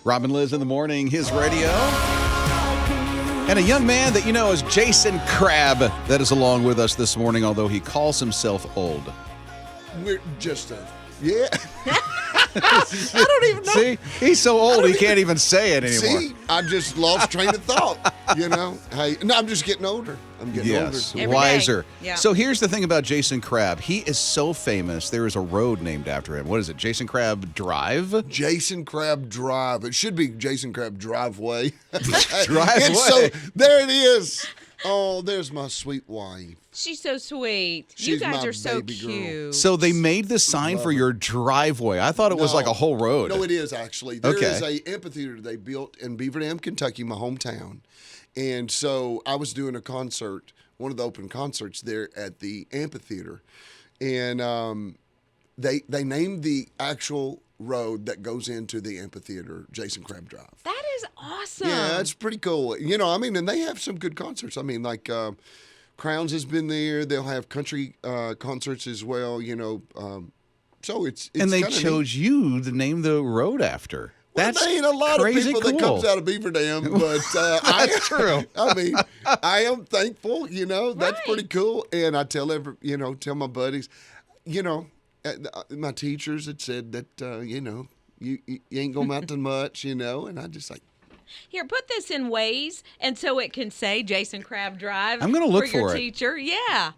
Rob and Lizz in the morning, his radio. And a young man that you know is Jason Crabb that is along with us this morning, although he calls himself old. We're just yeah. I don't even know. See, he's so old he can't even say it anymore. See, I just lost train of thought, Hey, no, I'm just getting older. I'm getting older. Wiser. Yeah. So here's the thing about Jason Crabb. He is so famous, there is a road named after him. What is it, Jason Crabb Drive? Jason Crabb Drive. It should be Jason Crabb Driveway. Driveway. So, there it is. Oh, there's my sweet wife. She's so sweet. You She's guys my are so baby girl. cute. So they made the sign for your driveway. I thought it was like a whole road. No, it is actually. There is a amphitheater they built in Beaver Dam, Kentucky, my hometown. And so I was doing a concert, one of the open concerts there at the amphitheater. And they named the actual road that goes into the amphitheater Jason Crabb Drive. That is awesome. Yeah, it's pretty cool. And they have some good concerts. Like Crowns has been there. They'll have country concerts as well, so it's and they chose you to name the road after. That's there ain't a lot of people that comes out of Beaver Dam, but that's true. I am thankful. That's Right. pretty cool. And I tell tell my buddies, my teachers had said that you ain't gonna amount to much, and I just like. Here, put this in Waze, and so it can say Jason Crabb Drive. I'm gonna look for your for it. teacher. Yeah,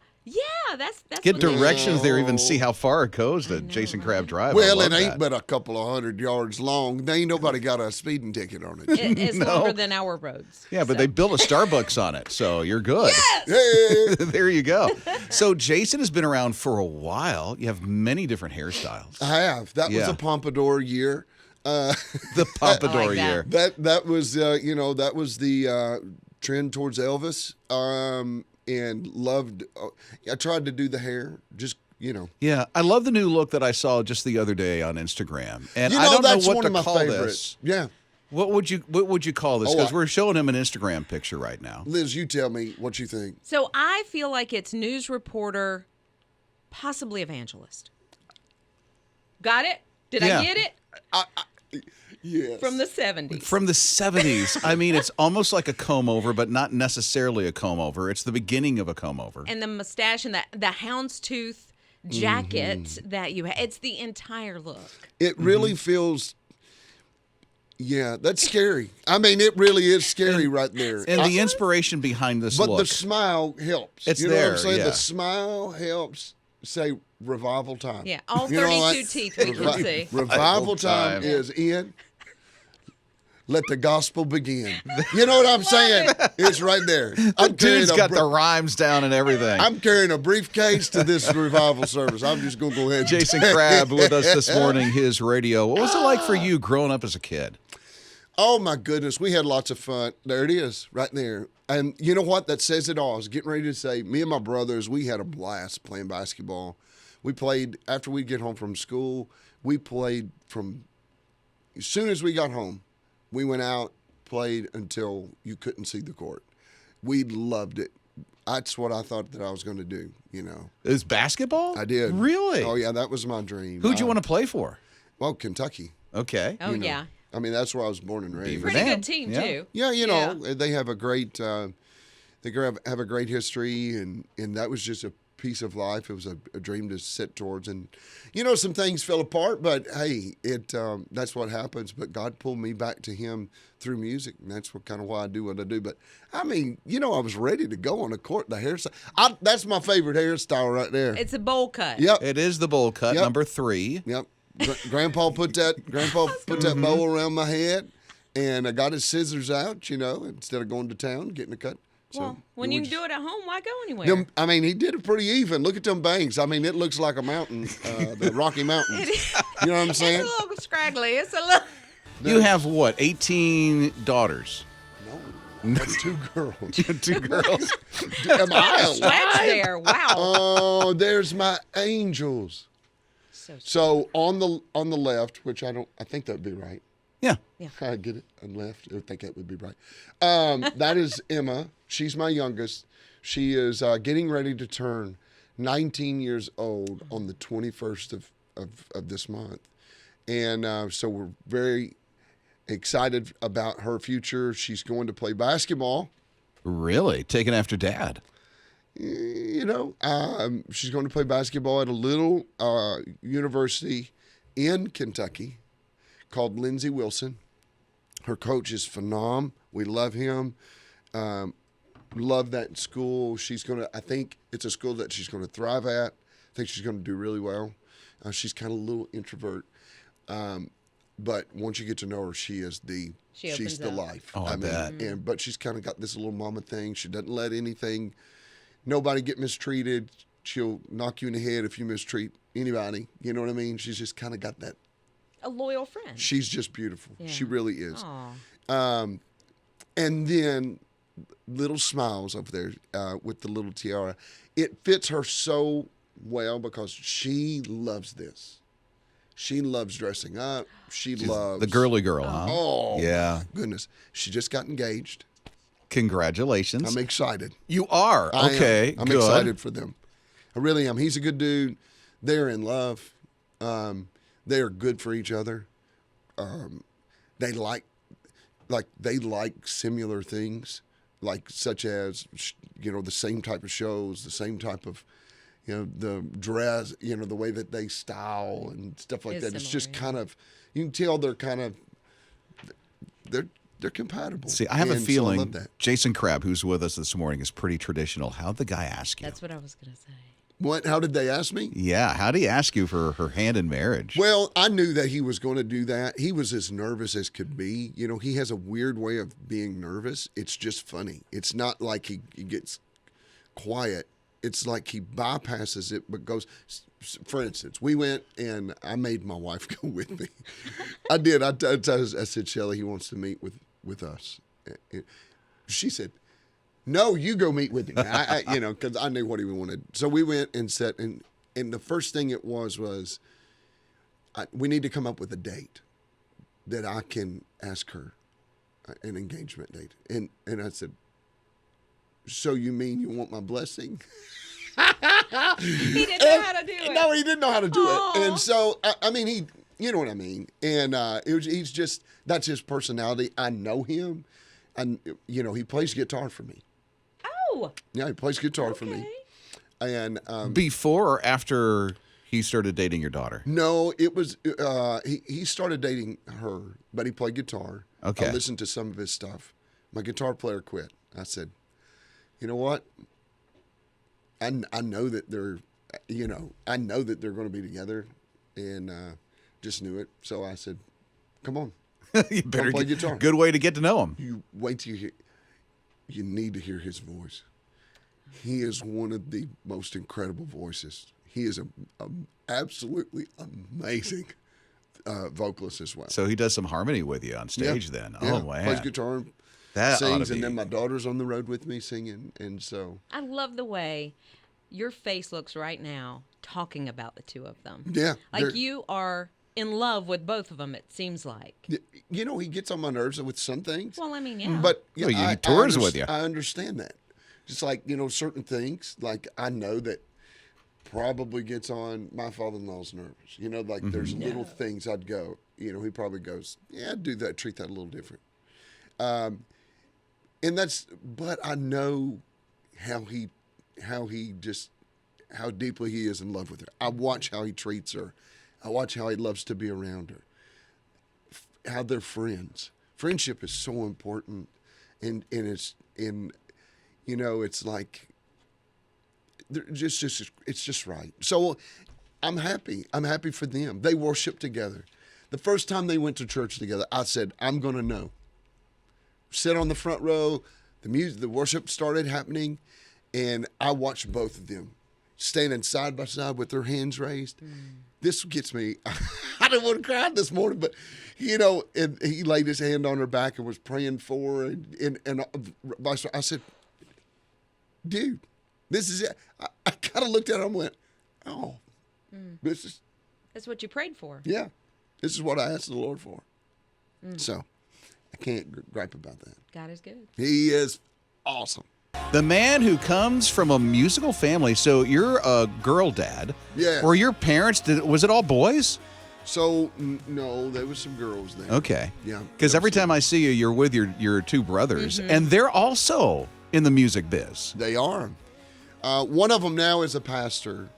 that's Get what they- directions there, even see how far it goes to Jason Crabb Drive. Well, I it love ain't that. but a couple of 100 yards long. There ain't nobody got a speeding ticket on it. It's longer than our roads. Yeah, but they built a Starbucks on it, so you're good. Hey. There you go. So Jason has been around for a while. You have many different hairstyles. I have. That was Yeah. a pompadour year. The pompadour I like that. year. That was that was the trend towards Elvis, and loved. I tried to do the hair, just Yeah, I love the new look that I saw just the other day on Instagram, and You I don't know that's what one to of my call favorites. this. Yeah, What would you call this? Oh, Because we're showing him an Instagram picture right now. Liz, you tell me what you think. So I feel like it's news reporter, possibly evangelist. Got it? Did Yeah. I get it? Yes. From the 70s. From the 70s. I mean, it's almost like a comb over, but not necessarily a comb over. It's the beginning of a comb over. And the mustache and the houndstooth jacket that you have. It's the entire look. It really feels. Yeah, that's scary. It really is scary right there. And the inspiration behind this but look. the smile helps. It's you know what there, I'm saying? yeah. The smile helps say revival time. Yeah, all You know, 32 like, teeth we can see. Revival time time. is in. Let the gospel begin. You know what I'm saying? It's right there. I'm Dude's got a, the rhymes down and everything. I'm carrying a briefcase to this revival service. I'm just going to go ahead. Jason Crabb with us this morning, his radio. What was it like for you growing up as a kid? Oh, my goodness. We had lots of fun. There it is, right there. And you know what? That says it all. I was getting ready to say, me and my brothers, we had a blast playing basketball. We played, after we'd get home from school, we played from, as soon as we got home, we went out, played until you couldn't see the court. We loved it. That's what I thought that I was going to do, Is basketball? I did. Really? Oh, yeah, that was my dream. Who'd you want to play for? Well, Kentucky. Okay. Oh, yeah. That's where I was born and raised. Beaver Pretty Dam. good team, Yeah. too. Yeah, they have a great, have a great history, and that was just a piece of life. It was a dream to sit towards, and some things fell apart, but hey, that's what happens. But God pulled me back to Him through music, and that's kind of why I do what I do. But I was ready to go on the court. The hairstyle, that's my favorite hairstyle right there. It's a bowl cut. Yep, It is the bowl cut, Yep. number 3. yep. Grandpa put that bow around my head, and I got his scissors out. Instead of going to town getting a cut. Well, when you can do it at home, why go anywhere? He did it pretty even. Look at them bangs. It looks like a mountain, the Rocky Mountains. You know what I'm saying? It's a little scraggly. It's a little. You have what, 18 daughters? No, that's 2 girls. 2 girls. Am I Stretch alive? there. Wow. Oh, there's my angels. So So on the left, which I think that'd be right. Yeah. I get it. On left, I think that would be right. That is Emma. She's my youngest. She is getting ready to turn 19 years old on the 21st of this month. And so we're very excited about her future. She's going to play basketball. Really? Taken after Dad? You know, she's going to play basketball at a little university in Kentucky called Lindsey Wilson. Her coach is phenomenal. We love him. Love that school. I think it's a school that she's going to thrive at. I think she's going to do really well. She's kind of a little introvert. But once you get to know her, she's the life. Oh, I bet. But she's kind of got this little mama thing. She doesn't let nobody get mistreated. She'll knock you in the head if you mistreat anybody. You know what I mean? She's just kind of got that. A loyal friend. She's just beautiful. Yeah. She really is. Aw. And then little smiles up there with the little tiara. It fits her so well because she loves this. She loves dressing up. She's loves the girly girl, huh? Oh, yeah. my goodness. She just got engaged. Congratulations. I'm excited. You are? Okay, I'm good. excited for them. I really am. He's a good dude. They're in love. They are good for each other. They like similar things, such as, the same type of shows, the same type of, the dress, the way that they style and stuff like that. It's just kind of, you can tell they're kind of, they're compatible. See, I have a And so feeling I love that. Jason Crabb, who's with us this morning, is pretty traditional. How'd the guy ask you? That's what I was going to say. What? How did they ask me? Yeah, how'd he ask you for her hand in marriage? Well, I knew that he was going to do that. He was as nervous as could be. He has a weird way of being nervous. It's just funny. It's not like he gets quiet. It's like he bypasses it but goes. For instance, we went and I made my wife go with me. I did. I said, Shelly, he wants to meet with us. She said, no, you go meet with him. Because I knew what he wanted. So we went and sat, and the first thing it was we need to come up with a date that I can ask her, an engagement date. And I said, so you mean you want my blessing? He didn't know how to do it. No, he didn't know how to do Aww. it. And so, you know what I mean? And that's his personality. I know him. And, he plays guitar for me. Oh. Yeah, he plays guitar for me. And Before or after he started dating your daughter? no, it was he started dating her, but he played guitar. Okay. I listened to some of his stuff. My guitar player quit. I said, you know what? I know that they're going to be together, and just knew it. So I said, come on, You better play guitar. Good way to get to know him. you wait till you hear. You need to hear his voice. He is one of the most incredible voices. He is a absolutely amazing vocalist as well. So he does some harmony with you on stage then. Yeah. Oh, man. Plays guitar and That ought sings, to and be- then my daughter's on the road with me singing, and so I love the way your face looks right now talking about the two of them. yeah. Like they're- you are in love with both of them, it seems like. he gets on my nerves with some things. Well, I mean, yeah. But Well, he tours with you. I understand that. Just like, certain things, like I know that probably gets on my father-in-law's nerves. There's little things I'd go, he probably goes, yeah, I'd do that, treat that a little different. But I know how deeply he is in love with her. I watch how he treats her. I watch how he loves to be around her. How they're friends. Friendship is so important, and it's like it's just right. So I'm happy. I'm happy for them. They worship together. The first time they went to church together, I said, I'm going to know. Sit on the front row. The worship started happening, and I watched both of them standing side by side with their hands raised. This gets me. I didn't want to cry this morning, but and he laid his hand on her back and was praying for her, and I said, dude, this is it. I kind of looked at him and went, oh, this is, That's what you prayed for. yeah, this is what I asked the Lord for. So I can't gripe about that. God is good. He is awesome. The man who comes from a musical family. So you're a girl dad. Yeah. Were your parents, was it all boys? So, no, there was some girls there. Okay. Yeah. Because every time I see you, you're with your two brothers, and they're also in the music biz. They are. One of them now is a pastor.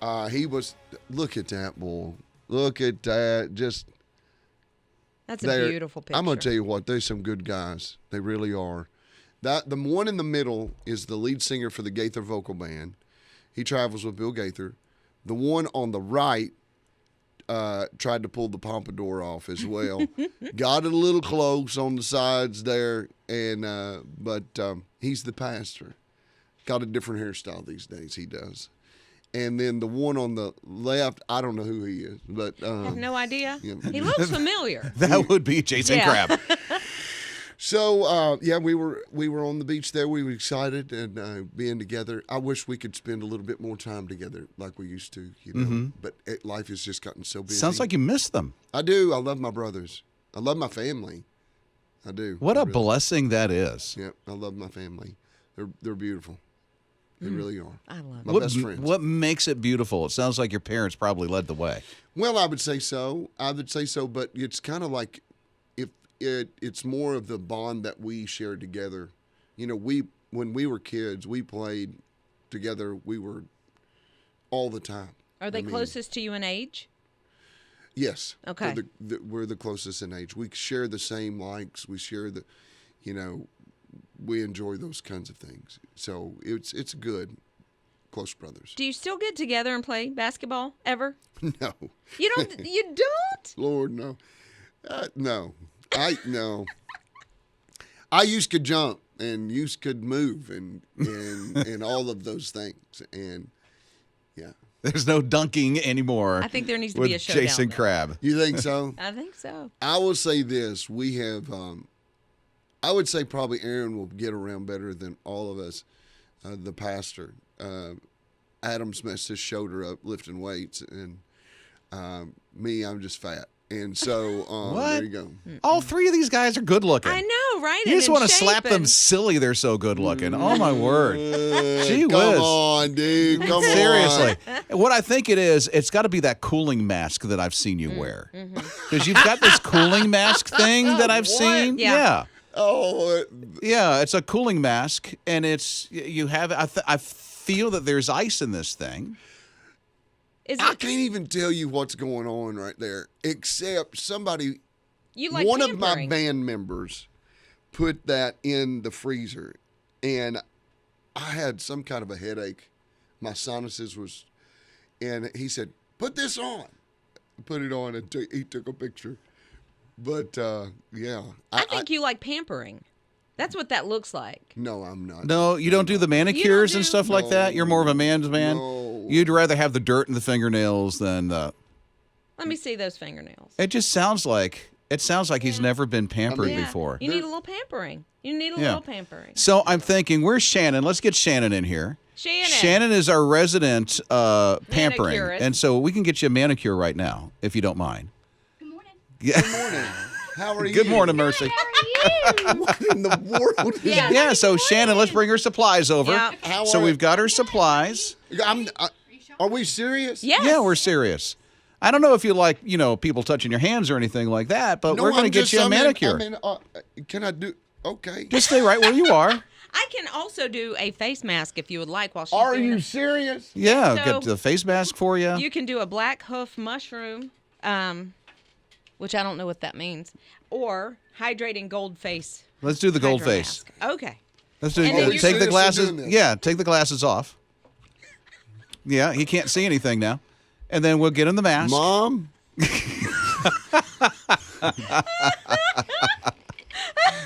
Look at that, boy. Look at that. That's a beautiful picture. I'm going to tell you what, there's some good guys. They really are. The one in the middle is the lead singer for the Gaither Vocal Band. He travels with Bill Gaither. The one on the right tried to pull the pompadour off as well. Got it a little close on the sides there, but he's the pastor. Got a different hairstyle these days, he does. And then the one on the left, I don't know who he is, but I have no idea. Yeah. He looks familiar. That would be Jason Crabb. So we were on the beach there. We were excited and being together. I wish we could spend a little bit more time together like we used to, But life has just gotten so busy. Sounds like you miss them. I do. I love my brothers. I love my family. I do. What a blessing that is. Yeah, I love my family. They're beautiful. They really are. I love my best friends. What makes it beautiful? It sounds like your parents probably led the way. Well, I would say so. But it's kind of like it's more of the bond that we shared together. When we were kids, we played together. We were all the time. Are they closest to you in age? Yes. Okay. We're the closest in age. We share the same likes. We share we enjoy those kinds of things. So it's good. Close brothers. Do you still get together and play basketball ever? No. You don't? You don't? Lord, no. No. No. I used to jump and used could move and all of those things. And yeah. There's no dunking anymore. I think there needs to with be a showdown. Jason there. Crabb. You think so? I think so. I will say this. We have, I would say probably Aaron will get around better than all of us, the pastor. Adam's messed his shoulder up lifting weights, and me, I'm just fat. And so there you go. All three of these guys are good looking. I know, right? You just want to slap them silly. They're so good looking. Oh, my word. Gee whiz. Come on, dude. Come on. Seriously. What I think it is, it's got to be that cooling mask that I've seen you wear. Because you've got this cooling mask thing that I've seen. Yeah. Oh. Yeah, it's a cooling mask, and you have. I feel that there's ice in this thing. I can't even tell you what's going on right there, except somebody, one of my band members put that in the freezer, and I had some kind of a headache. My sinuses and he said, put this on. I put it on, and he took a picture. But, yeah. I think you like pampering. That's what that looks like. No, I'm not. No, you don't do the manicures and stuff like that? You're more of a man's man? No. You'd rather have the dirt in the fingernails than the... Let me see those fingernails. It just sounds like... It sounds like he's never been pampered before. You need a little pampering. Little pampering. So I'm thinking, where's Shannon? Let's get Shannon in here. Shannon is our resident pampering. Manicurist. And so we can get you a manicure right now, if you don't mind. Good morning. Yeah. Good morning. How are you? Good morning, Mercy. How are you? What in the world? Yeah, so Shannon, let's bring her supplies over. Yeah. So we've got her supplies. Are we serious? Yes. Yeah, we're serious. I don't know if you like, people touching your hands or anything like that, but we're going to get you a manicure. Can I do? Okay. Just stay right where you are. I can also do a face mask if you would like while she's Are doing you it. serious? Yeah, So- get the face mask for you. You can do a black hoof mushroom, which I don't know what that means, or hydrating gold face. Let's do the gold hydro face. mask. Okay. Let's do And then take you're- the glasses. Seriously doing this? Yeah, take the glasses off. Yeah, he can't see anything now. And then we'll get him the mask. Mom?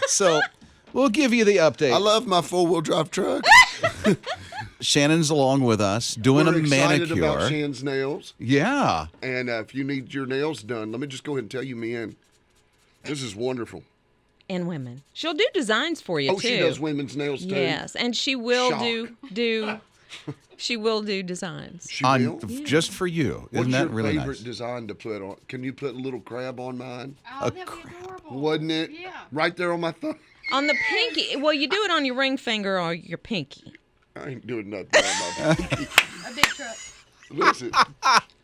So we'll give you the update. I love my four-wheel drive truck. Shannon's along with us doing We're a excited manicure. about Shan's nails. Yeah. And if you need your nails done, let me just go ahead and tell you, man, this is wonderful. And women. She'll do designs for you, Oh, too. she does women's nails, too? Yes, and she will Shock. do she will do designs. She will? Just for you. Isn't What's that your really favorite nice? design to put on? Can you put a little crab on mine? Oh, that'd be adorable. Wouldn't it? Yeah. Right there on my thumb. On the pinky. Well, you do it on your ring finger or your pinky. I ain't doing nothing on my pinky. A big truck. Listen.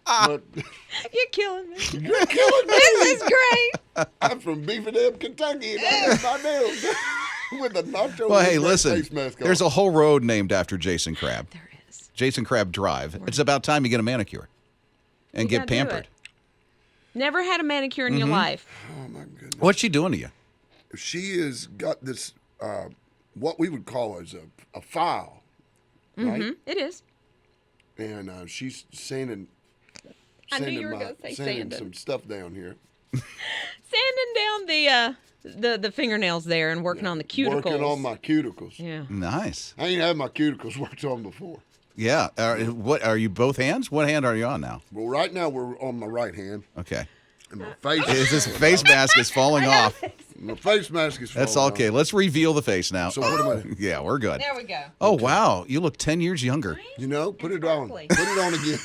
You're killing me. You're killing me. This is great. I'm from Beeferdam, Kentucky, and I have my nails with a nacho Well, hey, face listen. mask on. There's a whole road named after Jason Crabb. There is. Jason Crabb Drive. It's about time you get a manicure and You get gotta do pampered. it. Never had a manicure in your life. Oh, my goodness. What's she doing to you? She has got this, what we would call as a file, right? It is. And she's sanding. I knew you were gonna say sanding. some stuff down here. Sanding down the fingernails there and working on the cuticles. Working on my cuticles. Yeah. Nice. I ain't had my cuticles worked on before. Yeah. What are you both hands? What hand are you on now? Well, right now we're on my right hand, Okay. and my face. This face mask is falling off. My face mask is. That's falling okay. off. Let's reveal the face now. So what am I? Yeah, we're good. There we go. Oh, wow. You look 10 years younger. You know, put it on. Sparkly. Put it on again.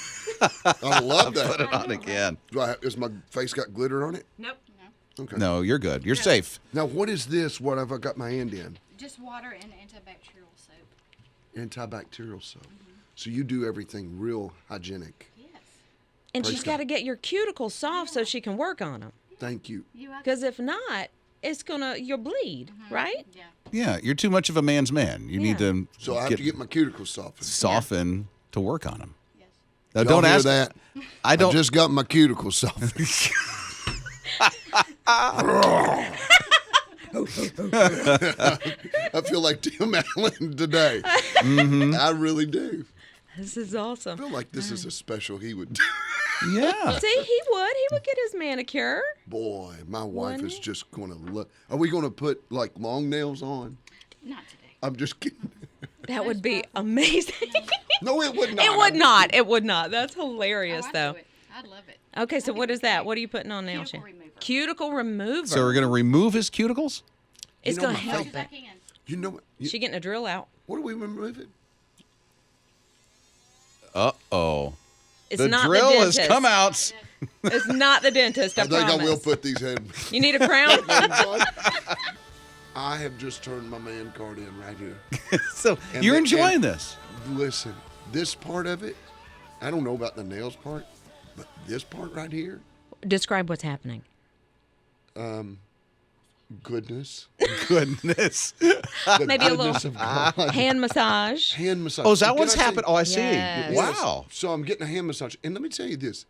I love Put that. it on again. Is my face got glitter on it? Nope. Okay. No, you're good. You're safe. Now, what is this? What have I got my hand in? Just water and antibacterial soap. Antibacterial soap. So you do everything real hygienic. Yes. And Praise she's got to get your cuticles soft so she can work on them. Thank you. You welcome. Because if not, you'll bleed, right? Yeah. Yeah, you're too much of a man's man. You need to So I have to get my cuticles softened. soften to work on them. Yes. Now, Y'all don't hear ask that. I don't. I just got my cuticles softened. I feel like Tim Allen today. I really do. This is I awesome. feel like this is a special he would do. Yeah. See, he would get his manicure. Boy, my wife Wouldn't is it? just going to look. Are we going to put like long nails on? Not today. I'm just kidding. That would be amazing. No, it would not. It would not. It would not. That's hilarious, I'd though. do it. I'd love it. Okay, so what is that? What are you putting on now, Cuticle Shan? remover. Cuticle remover. So we're going to remove his cuticles? It's You know going to my help As I it. can. You know what? She getting a drill out. What are we removing? Uh-oh. It's The not drill the has dentist. come out. It's not the dentist. I I think promise. I will put these head. You need a crown? I have just turned my man card in right here. So And you're the- enjoying and- this. Listen, this part of it, I don't know about the nails part, but this part right here, Describe what's happening. goodness. Goodness. The Maybe a little goodness of God. hand massage. Hand massage. Oh, is that Can what's I say- happened? Oh, I see. Yes. Wow. So I'm getting a hand massage. And let me tell you this.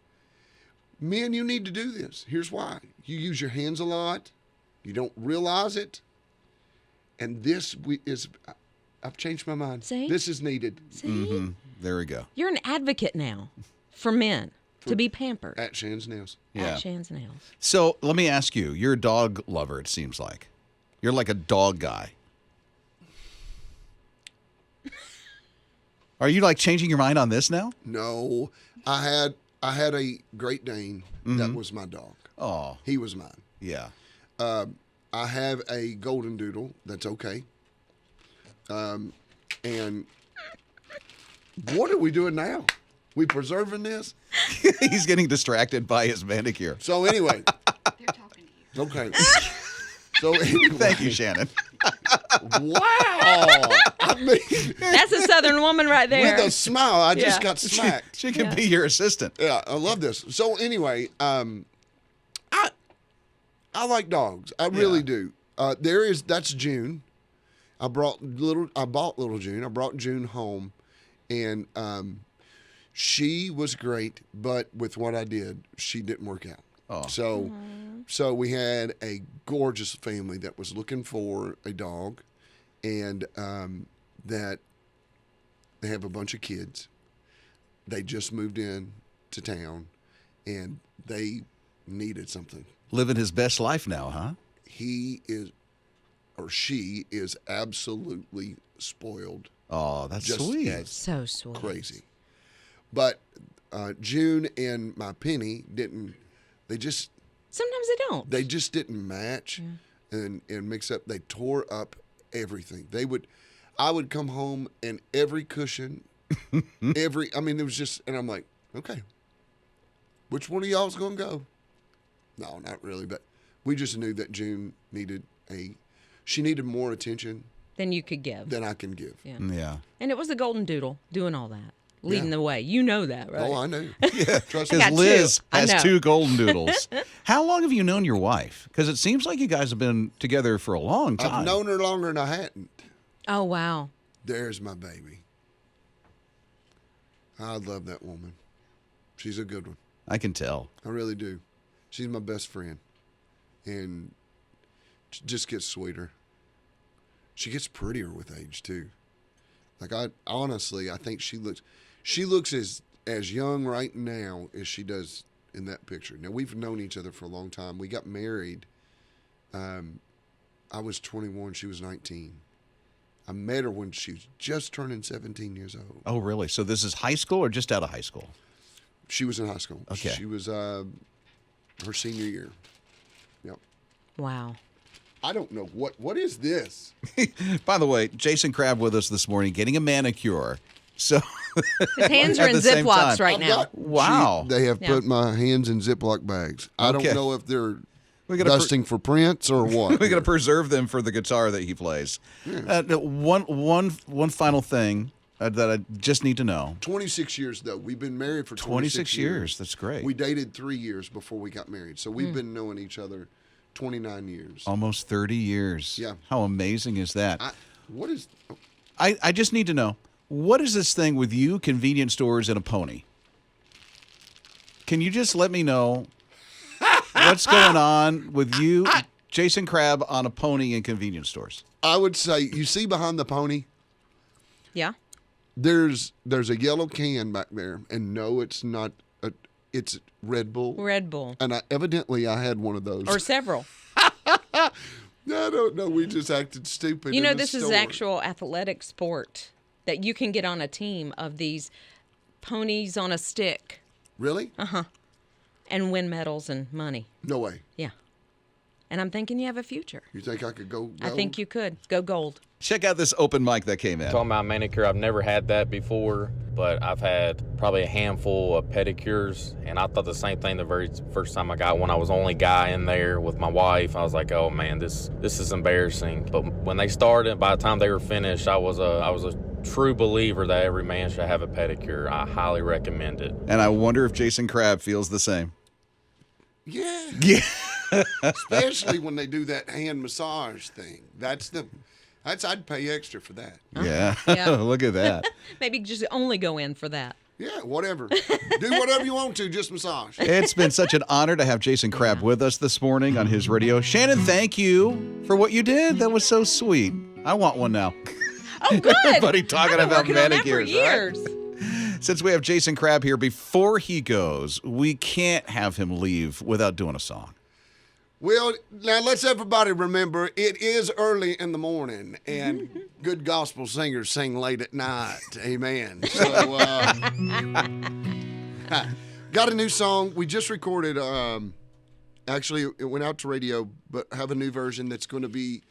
Men, you need to do this. Here's why. You use your hands a lot. You don't realize it. And this I've changed my mind. See? This is needed See? There we go. You're an advocate now for men to be pampered. at Shan's Nails. Yeah. At Shan's Nails. So let me ask you. You're a dog lover, it seems like. You're like a dog guy. Are you like changing your mind on this now? No, I had a Great Dane that was my dog. Oh, He was mine. yeah. I have a Golden Doodle that's okay. And what are we doing now? We preserving this? He's getting distracted by his manicure. So anyway, They're talking to you. okay. So anyway, Thank you, Shannon. wow. I mean, That's a Southern woman right there. with a smile, I just Yeah. got smacked. She can be your assistant. Yeah, I love this. So anyway, I like dogs. I really do. That's June. I bought little June. I brought June home, and she was great. But with what I did, she didn't work out. Oh. So we had a gorgeous family that was looking for a dog, and that they have a bunch of kids. They just moved in to town, and they needed something. Living his best life now, huh? He is, or she is, absolutely spoiled. Oh, that's Just sweet. as so sweet. crazy. But June and my Penny didn't. Sometimes they don't. They just didn't match and mix up. They tore up everything. I would come home and every cushion, it was just, and I'm like, okay, which one of y'all's going to go? No, not really, but we just knew that June needed she needed more attention Then you could give. than I can give. Yeah. Yeah. And it was the golden doodle doing all that, leading Yeah. the way. You know that, right? Oh, I know. Trust me. Because got Liz two. I has know. 2 golden doodles. How long have you known your wife? Because it seems like you guys have been together for a long time. I've known her longer than I hadn't. Oh, wow. There's my baby. I love that woman. She's a good one. I can tell. I really do. She's my best friend. And she just gets sweeter. She gets prettier with age too. Like I think she looks as young right now as she does in that picture. Now we've known each other for a long time. We got married. I was 21, she was 19. I met her when she was just turning 17 years old. Oh, really? So this is high school or just out of high school? She was in high school. Okay. She was her senior year. Yep. Wow. I don't know what is this? By the way, Jason Crabb with us this morning getting a manicure. So His hands are At in the same Ziplocs time. right I've now. got- Wow. They have Yeah. put my hands in Ziploc bags. I Okay. don't know if they're we got to dusting for prints or what. we got to preserve them for the guitar that he plays. One final thing that I just need to know. 26 years, though. We've been married for 26 years. That's great. We dated 3 years before we got married. So we've been knowing each other 29 years. Almost 30 years. Yeah. How amazing is that? What is... I just need to know, what is this thing with you, convenience stores, and a pony? Can you just let me know what's going on with you, Jason Crabb, on a pony in convenience stores? I would say, you see behind the pony, Yeah. there's a yellow can back there. And no, it's not... it's Red Bull. Red Bull. And evidently I had one of those. Or several. I don't know. We just acted stupid. You know, in the this is store. actual athletic sport that you can get on a team of these ponies on a stick Really? and win medals and money. No way. Yeah. And I'm thinking you have a future. You think I could go? I think you could. Go gold. Check out this open mic that came in. Talking about manicure, I've never had that before, but I've had probably a handful of pedicures, and I thought the same thing the very first time I got one. I was the only guy in there with my wife. I was like, oh man, this is embarrassing. But when they started, by the time they were finished, I was a true believer that every man should have a pedicure. I highly recommend it. And I wonder if Jason Crabb feels the same. Yeah. Yeah. Especially when they do that hand massage thing. I'd pay extra for that. Yeah. Yeah. Look at that. Maybe just only go in for that. Yeah, whatever. Do whatever you want to, just massage. It's been such an honor to have Jason Crabb with us this morning on his radio. Shannon, thank you for what you did. That was so sweet. I want one now. Oh, good. Everybody talking I've been about working on that for manicures, right? years. Since we have Jason Crabb here, before he goes, we can't have him leave without doing a song. Well, now let's everybody remember it is early in the morning, and good gospel singers sing late at night. Amen. So, got a new song. We just recorded. Actually, it went out to radio, but have a new version that's going to be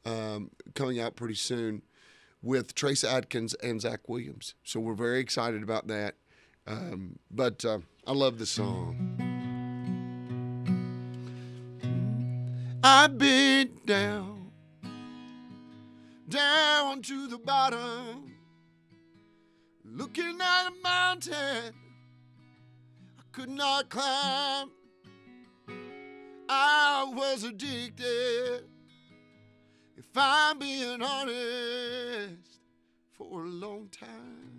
coming out pretty soon with Trace Adkins and Zach Williams. So we're very excited about that. But I love the song. I've been down to the bottom, looking at a mountain I could not climb. I was addicted, if I'm being honest, for a long time.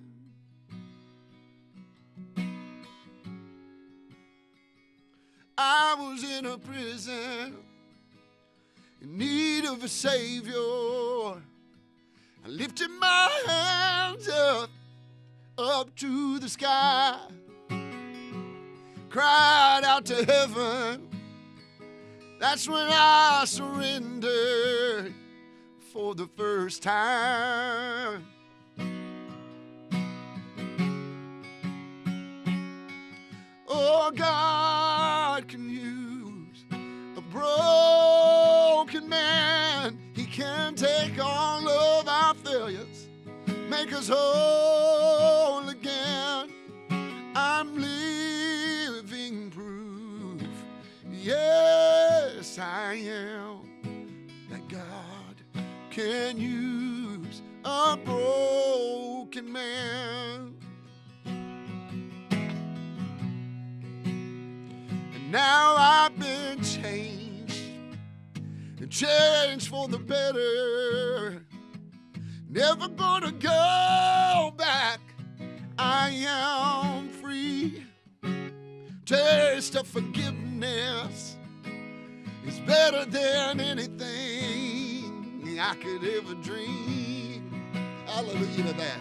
I was in a prison in need of a savior. I lifted my hands up to the sky, cried out to heaven. That's when I surrendered for the first time. Oh, God can use a broken man. He can take all of our failures, make us whole again. I'm living proof, yes I am, that God can use a broken man. And now I've been changed, and changed for the better. Never gonna go back. I am free. Taste of forgiveness is better than anything I could ever dream. Hallelujah to that.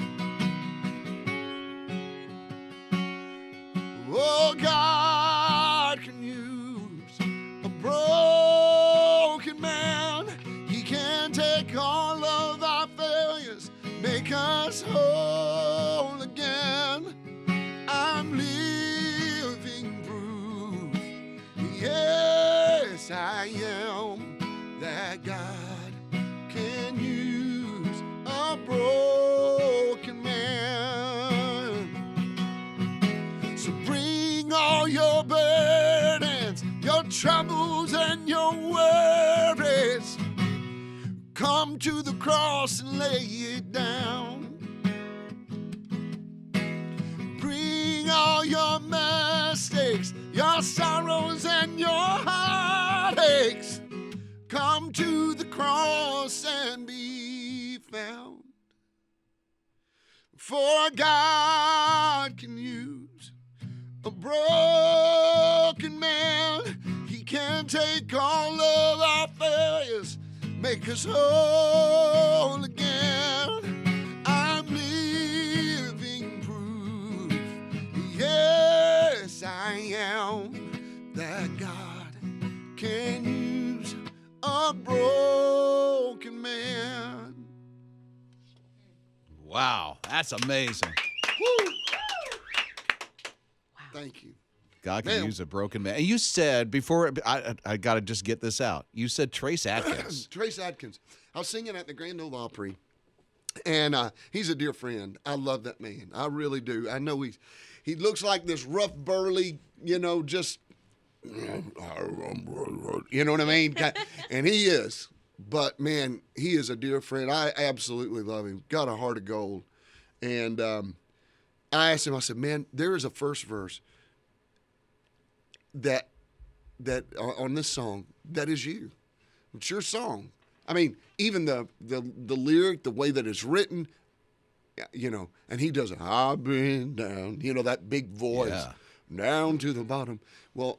Oh, God can use a broken man. He can take all of our failures, make us whole again. I'm living proof, yes, I am, that God can use a broken man. So bring all your burdens, your troubles, and your worries. Come to the cross and lay it down. Bring all your mistakes, your sorrows, and your heartaches. Come to the cross and be found. For God can use a broken man. He can take all of our failures, make us whole again. I'm living proof, yes, I am, that God can use a broken man. Wow, that's amazing. Woo. Thank you. God can Man. use a broken man. And you said before, I got to just get this out. You said Trace Atkins. Trace Atkins. I was singing at the Grand Ole Opry, and he's a dear friend. I love that man. I really do. I know he looks like this rough, burly, just, you know what I mean? And he is. But, man, he is a dear friend. I absolutely love him. Got a heart of gold. And I asked him, I said, man, there is a first verse that on this song that is you. It's your song. I mean, even the lyric, the way that it's written, and he does it. I've been down, that big voice, down to the bottom. Well,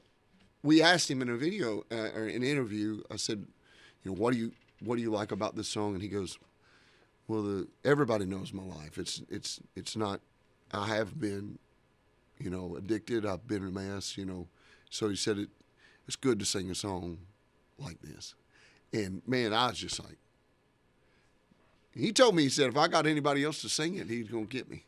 we asked him in a video or an interview. I said, what do you like about this song? And he goes, well, everybody knows my life. It's not. I have been, addicted. I've been a mess. So he said it's good to sing a song like this. And, man, I was just like, he told me, he said, if I got anybody else to sing it, he's going to get me.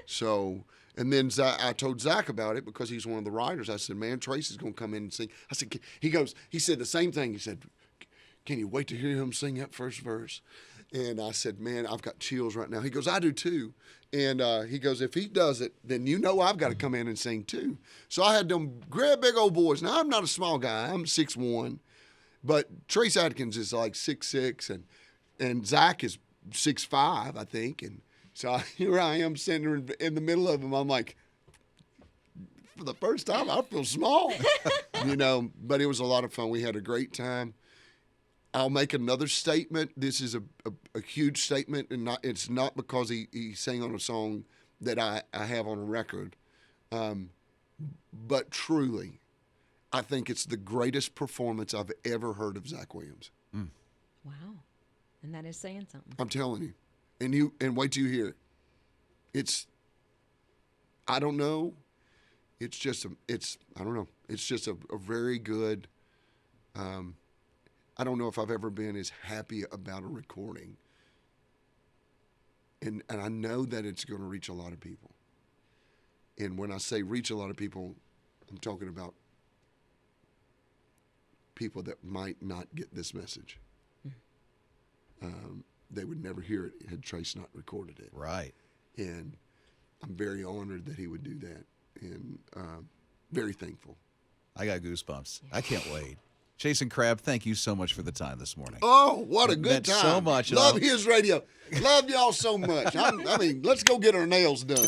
So, and then I told Zach about it because he's one of the writers. I said, man, Tracy's going to come in and sing. I said, he said the same thing. He said, can you wait to hear him sing that first verse? And I said, man, I've got chills right now. He goes, I do too. And he goes, if he does it, then I've got to come in and sing too. So I had them great big old boys. Now, I'm not a small guy. I'm 6'1". But Trace Atkins is like 6'6", and Zach is 6'5", I think. And so here I am sitting in the middle of them. I'm like, for the first time, I feel small. But it was a lot of fun. We had a great time. I'll make another statement. This is a huge statement, and it's not because he sang on a song that I have on a record. But truly, I think it's the greatest performance I've ever heard of Zach Williams. Mm. Wow. And that is saying something. I'm telling you. And wait till you hear it. I don't know. I don't know. It's just a very good, I don't know if I've ever been as happy about a recording. And I know that it's going to reach a lot of people. And when I say reach a lot of people, I'm talking about people that might not get this message. They would never hear it had Trace not recorded it. Right. And I'm very honored that he would do that, and very thankful. I got goosebumps. I can't wait. Jason Crabb, thank you so much for the time this morning. Oh, what a It good meant time. so much. Love his radio. Love y'all so much. I mean, let's go get our nails done.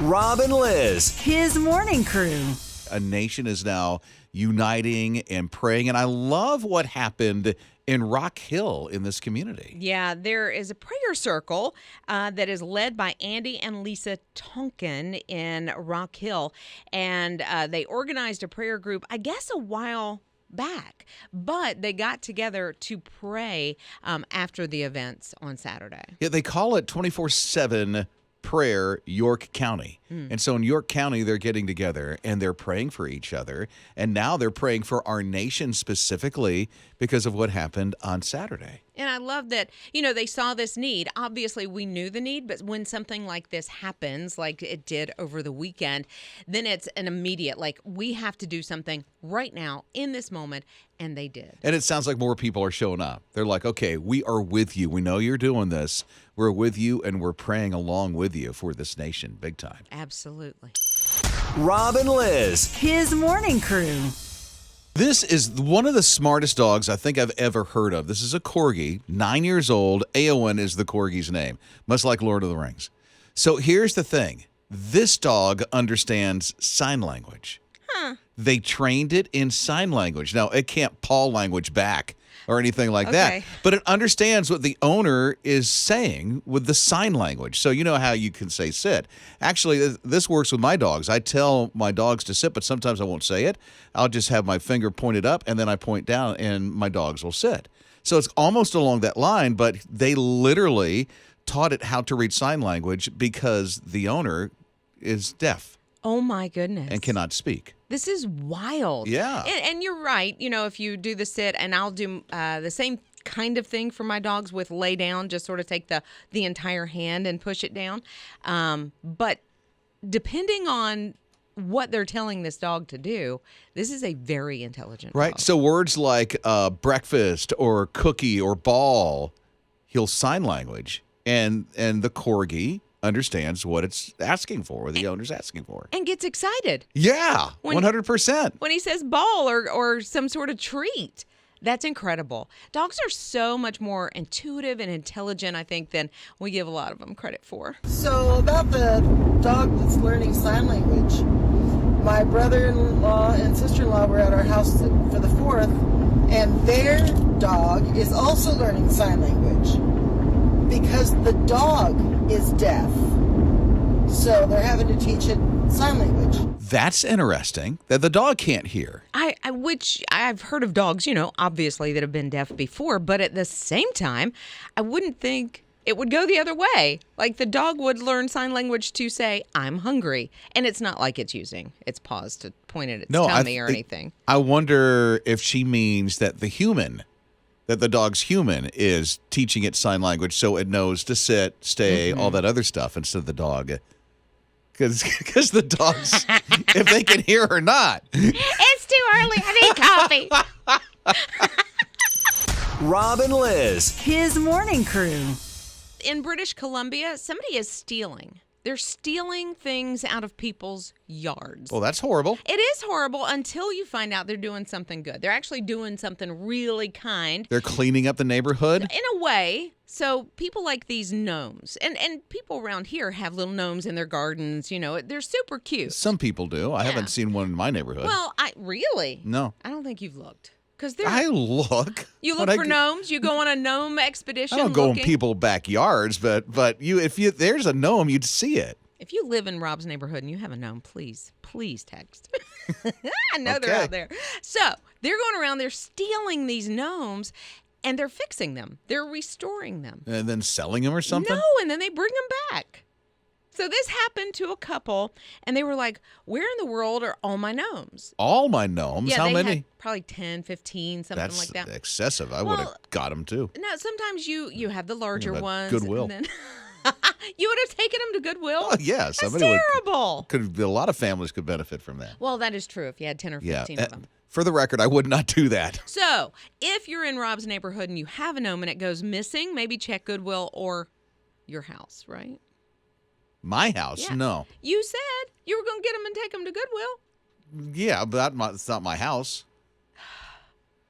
Rob and Lizz. His morning crew. A nation is now uniting and praying, and I love what happened in Rock Hill in this community. Yeah, there is a prayer circle that is led by Andy and Lisa Tonkin in Rock Hill. And they organized a prayer group, I guess, a while back. But they got together to pray after the events on Saturday. Yeah, they call it 24/7 Prayer York County. And so in York County, they're getting together and they're praying for each other. And now they're praying for our nation specifically because of what happened on Saturday. And I love that, you know, they saw this need. Obviously, we knew the need, but when something like this happens, like it did over the weekend, then it's an immediate, like, we have to do something right now in this moment, and they did. And it sounds like more people are showing up. They're like, okay, we are with you. We know you're doing this. We're with you, and we're praying along with you for this nation big time. Absolutely. Rob and Lizz. His morning crew. This is one of the smartest dogs I think I've ever heard of. This is a Corgi, 9 years old. Eowyn is the Corgi's name, much like Lord of the Rings. So here's the thing. This dog understands sign language. They trained it in sign language. Now, it can't paw language back or anything like that, Okay. but it understands what the owner is saying with the sign language. So you know how you can say sit. Actually, this works with my dogs. I tell my dogs to sit, but sometimes I won't say it. I'll just have my finger pointed up, and then I point down, and my dogs will sit. So it's almost along that line, but they literally taught it how to read sign language because the owner is deaf Oh, my goodness. and cannot speak. This is wild. Yeah. And you're right. You know, if you do the sit, and I'll do the same kind of thing for my dogs with lay down, just sort of take the entire hand and push it down. But depending on what they're telling this dog to do, this is a very intelligent Right. dog. So words like breakfast or cookie or ball, he'll sign language. And the Corgi understands what it's asking for, what the owner's asking for. And gets excited Yeah, When- 100%. when he says ball or some sort of treat. That's incredible. Dogs are so much more intuitive and intelligent, I think, than we give a lot of them credit for. So about the dog that's learning sign language, my brother-in-law and sister-in-law were at our house for the 4th, and their dog is also learning sign language because the dog is deaf. So they're having to teach it sign language. That's interesting that the dog can't hear. Which I've heard of dogs, you know, obviously that have been deaf before, but at the same time, I wouldn't think it would go the other way. Like the dog would learn sign language to say, I'm hungry. And it's not like it's using its paws to point at its tummy or anything. I wonder if she means that the dog's human is teaching it sign language so it knows to sit, stay, all that other stuff instead of the dog. Because the dogs, if they can hear or not. It's too early. I need coffee. Rob and Lizz. His morning crew. In British Columbia, somebody is stealing. They're stealing things out of people's yards. Well, that's horrible. It is horrible until you find out they're doing something good. They're actually doing something really kind. They're cleaning up the neighborhood. In a way. So people like these gnomes, and people around here have little gnomes in their gardens. You know, they're super cute. Some people do. I haven't seen one in my neighborhood. Well, really? No. I don't think you've looked. Because I look. you look for gnomes. You go on a gnome expedition. I don't go in looking. people's backyards, but if there's a gnome, you'd see it. If you live in Rob's neighborhood and you have a gnome, please text. I know they're Okay. out there. So they're going around, they're stealing these gnomes, and they're fixing them. They're restoring them. And then selling them or something? No, and then they bring them back. So this happened to a couple, and they were like, where in the world are all my gnomes? All my gnomes? Yeah, How they many? had probably 10, 15, something That's like that. excessive. I would have Well, got them too. No, sometimes you have the larger Yeah, but ones. Goodwill. And then you would have taken them to Goodwill? Oh, yeah, That's somebody would. terrible. A lot of families could benefit from that. Well, that is true if you had 10 or 15 Yeah. of them. For the record, I would not do that. So, if you're in Rob's neighborhood and you have a gnome and it goes missing, maybe check Goodwill or your house, right? My house? Yeah. No. You said you were going to get them and take them to Goodwill. Yeah, but it's not my house.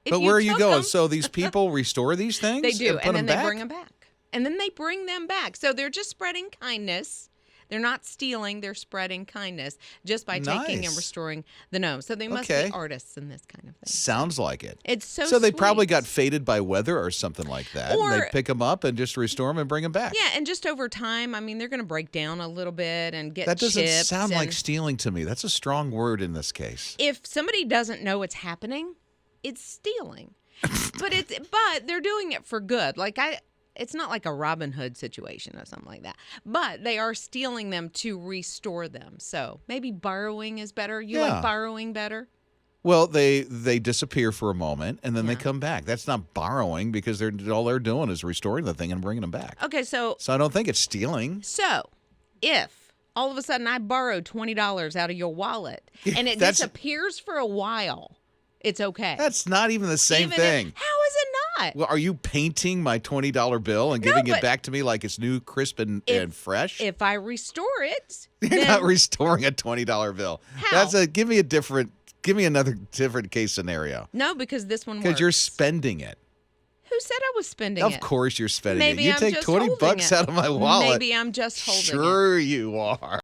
If But you where are you took going? them- So these people restore these things? They do, put and then them they back? bring them back. And then they bring them back. So they're just spreading kindness. They're not stealing. They're spreading kindness just by taking and Nice. restoring the gnomes. So they must Okay. be artists in this kind of thing. Sounds like it. It's so So they probably sweet. got faded by weather or something like that. And they Or- pick them up and just restore them and bring them back. Yeah, and just over time, I mean, they're going to break down a little bit and get That doesn't chips sound like and- stealing to me. That's a strong word in this case. If somebody doesn't know what's happening, it's stealing. but they're doing it for good. It's not like a Robin Hood situation or something like that. But they are stealing them to restore them. So maybe borrowing is better. You Yeah. like borrowing better? Well, they disappear for a moment and then they Yeah. come back. That's not borrowing because all they're doing is restoring the thing and bringing them back. Okay, so So I don't think it's stealing. if all of a sudden I borrow $20 out of your wallet and it That's- disappears for a while, it's okay. That's not even the same Even if- thing. how is it not? Well, are you painting my $20 bill and No, giving it but back to me like it's new, crisp, and fresh? If I restore it, You're then not restoring a $20 bill. How? Give me another different case scenario. no, because this one works. Because you're spending it. Who said I was spending Of it? course you're spending Maybe it. You I'm take just $20 holding it. out of my wallet. Maybe I'm just holding it. Sure you are.